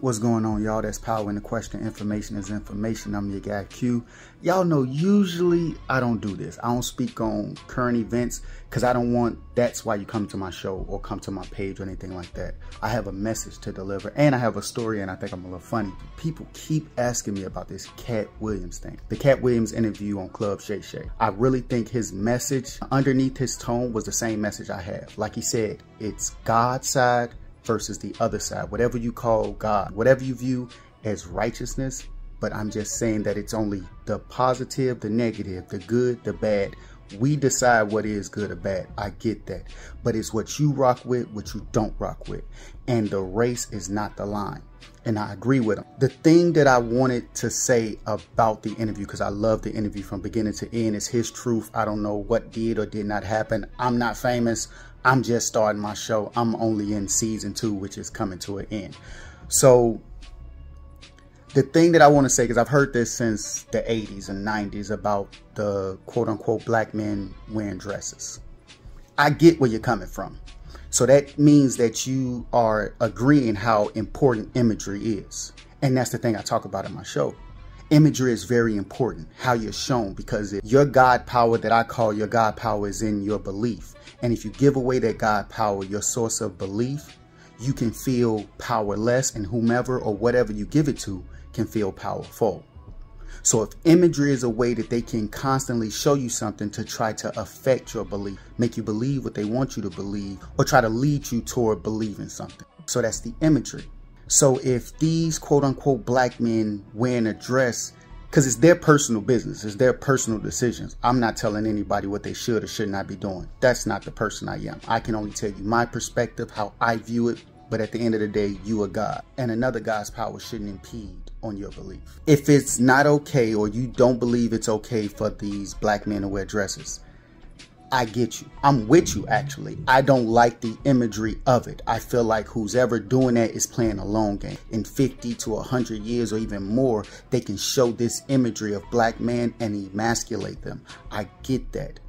What's going on, y'all? That's Power in the Question. Information is information. I'm your guy Q. Y'all know usually I don't do this. I don't speak on current events because I don't want that's why you come to my show or come to my page or anything like that. I have a message to deliver and I have a story, and I think I'm a little funny. People keep asking me about this Katt Williams thing. The Katt Williams interview on Club Shay Shay. I really think his message underneath his tone was the same message I have. Like he said, it's God's side versus the other side, whatever you call God, whatever you view as righteousness. But I'm just saying that it's only the positive, the negative, the good, the bad. We decide what is good or bad. I get that. But it's what you rock with, what you don't rock with. And the race is not the line. And I agree with him. The thing that I wanted to say about the interview, because I love the interview from beginning to end, is his truth. I don't know what did or did not happen. I'm not famous. I'm just starting my show. I'm only in season 2, which is coming to an end. So the thing that I want to say, because I've heard this since the 80s and 90s about the quote unquote black men wearing dresses. I get where you're coming from. So that means that you are agreeing how important imagery is. And that's the thing I talk about in my show. Imagery is very important, how you're shown, because your God power that I call your God power is in your belief. And if you give away that God power, your source of belief, you can feel powerless, and whomever or whatever you give it to can feel powerful. So if imagery is a way that they can constantly show you something to try to affect your belief, make you believe what they want you to believe, or try to lead you toward believing something. So that's the imagery. So if these quote unquote black men wearing a dress, because it's their personal business, it's their personal decisions. I'm not telling anybody what they should or should not be doing. That's not the person I am. I can only tell you my perspective, how I view it. But at the end of the day, you are God, and another God's power shouldn't impede on your belief. If it's not okay, or you don't believe it's okay for these black men to wear dresses, I get you. I'm with you, actually. I don't like the imagery of it. I feel like who's ever doing that is playing a long game. In 50 to 100 years or even more, they can show this imagery of black men and emasculate them. I get that.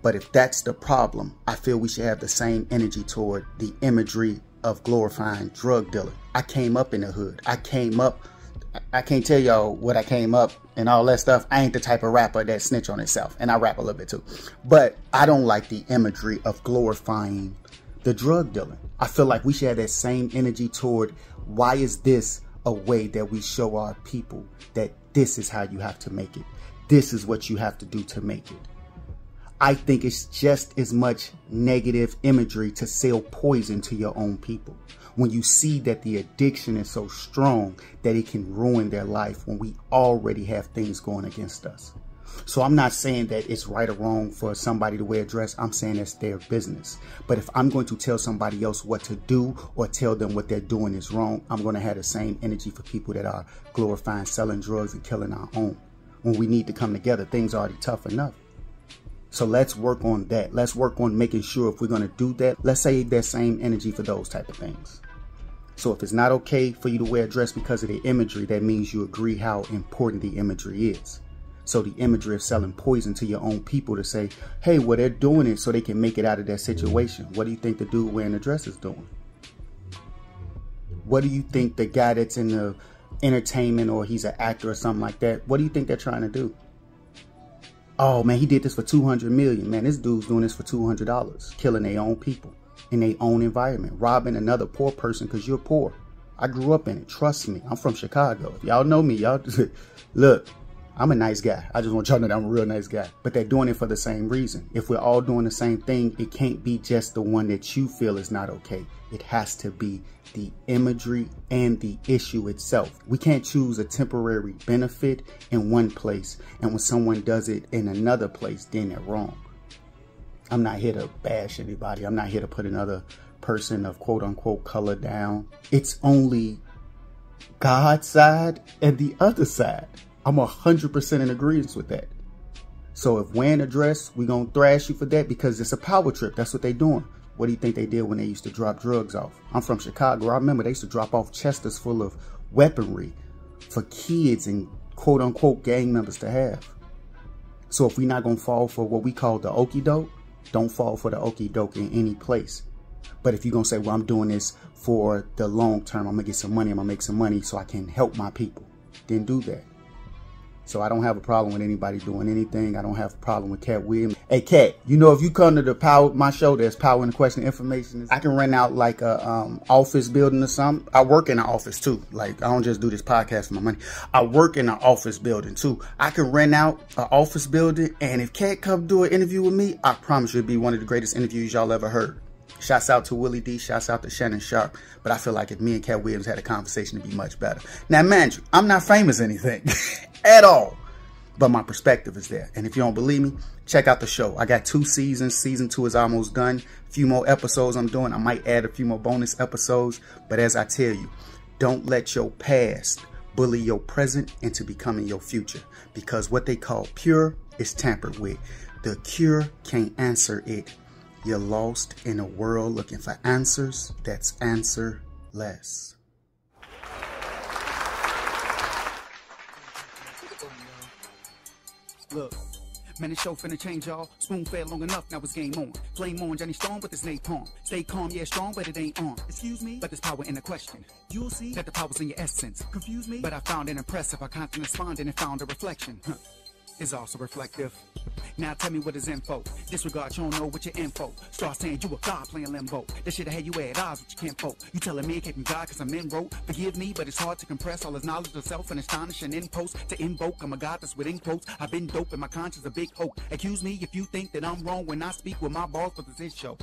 But if that's the problem, I feel we should have the same energy toward the imagery of glorifying drug dealing. I came up in the hood. I can't tell y'all what I came up and all that stuff. I ain't the type of rapper that snitch on himself, and I rap a little bit too. But I don't like the imagery of glorifying the drug dealing. I feel like we should have that same energy toward, why is this a way that we show our people that this is how you have to make it? This is what you have to do to make it. I think it's just as much negative imagery to sell poison to your own people. When you see that the addiction is so strong that it can ruin their life when we already have things going against us. So I'm not saying that it's right or wrong for somebody to wear a dress. I'm saying it's their business. But if I'm going to tell somebody else what to do or tell them what they're doing is wrong, I'm going to have the same energy for people that are glorifying selling drugs and killing our own. When we need to come together, things are already tough enough. So let's work on that. Let's work on making sure if we're going to do that, let's save that same energy for those type of things. So if it's not okay for you to wear a dress because of the imagery, that means you agree how important the imagery is. So the imagery of selling poison to your own people to say, hey, well, they're doing it so they can make it out of that situation. What do you think the dude wearing the dress is doing? What do you think the guy that's in the entertainment, or he's an actor or something like that, what do you think they're trying to do? Oh man, he did this for 200 million. Man, this dude's doing this for $200, killing their own people in their own environment, robbing another poor person because you're poor. I grew up in it. Trust me. I'm from Chicago. If y'all know me, y'all look, I'm a nice guy. I just want y'all to know that I'm a real nice guy. But they're doing it for the same reason. If we're all doing the same thing, it can't be just the one that you feel is not okay. It has to be the imagery and the issue itself. We can't choose a temporary benefit in one place, and when someone does it in another place, then they're wrong. I'm not here to bash anybody. I'm not here to put another person of quote unquote color down. It's only God's side and the other side. I'm 100% in agreement with that. So if wearing a dress, we're going to thrash you for that because it's a power trip. That's what they're doing. What do you think they did when they used to drop drugs off? I'm from Chicago. I remember they used to drop off chesters full of weaponry for kids and quote unquote gang members to have. So if we're not going to fall for what we call the okie doke, don't fall for the okie doke in any place. But if you're going to say, well, I'm doing this for the long term, I'm going to get some money, I'm going to make some money so I can help my people, then do that. So I don't have a problem with anybody doing anything. I don't have a problem with Katt Williams. Hey, Katt, you know, if you come to my show, there's Power in the Question Information. I can rent out like a office building or something. I work in an office too. Like, I don't just do this podcast for my money. I work in an office building too. I can rent out an office building, and if Katt come do an interview with me, I promise you it'll be one of the greatest interviews y'all ever heard. Shouts out to Willie D, shouts out to Shannon Sharp. But I feel like if me and Katt Williams had a conversation, it'd be much better. Now, mind you, I'm not famous or anything at all. But my perspective is there. And if you don't believe me, check out the show. I got 2 seasons. Season 2 is almost done. A few more episodes I'm doing. I might add a few more bonus episodes. But as I tell you, don't let your past bully your present into becoming your future. Because what they call pure is tampered with. The cure can't answer it. You're lost in a world looking for answers that's answerless. Look, man, this show finna change, y'all. Spoon fed long enough, now it's game on. Flame on, Johnny Storm with his napalm. Stay calm, yeah, strong, but it ain't on. Excuse me, but there's power in the question. You'll see that the power's in your essence. Confuse me, but I found it impressive. I constantly responded and found a reflection. Is also reflective. Now tell me what is info. Disregard, you don't know what your info. Start saying you a god playing limbo. That shit had you at odds with your kinfolk. You telling me it can't be God cause I'm in road. Forgive me, but it's hard to compress all his knowledge of self and astonishing in post to invoke. I'm a god that's within quotes. I've been dope and my conscience a big hope. Accuse me if you think that I'm wrong when I speak with my balls, but this is his show.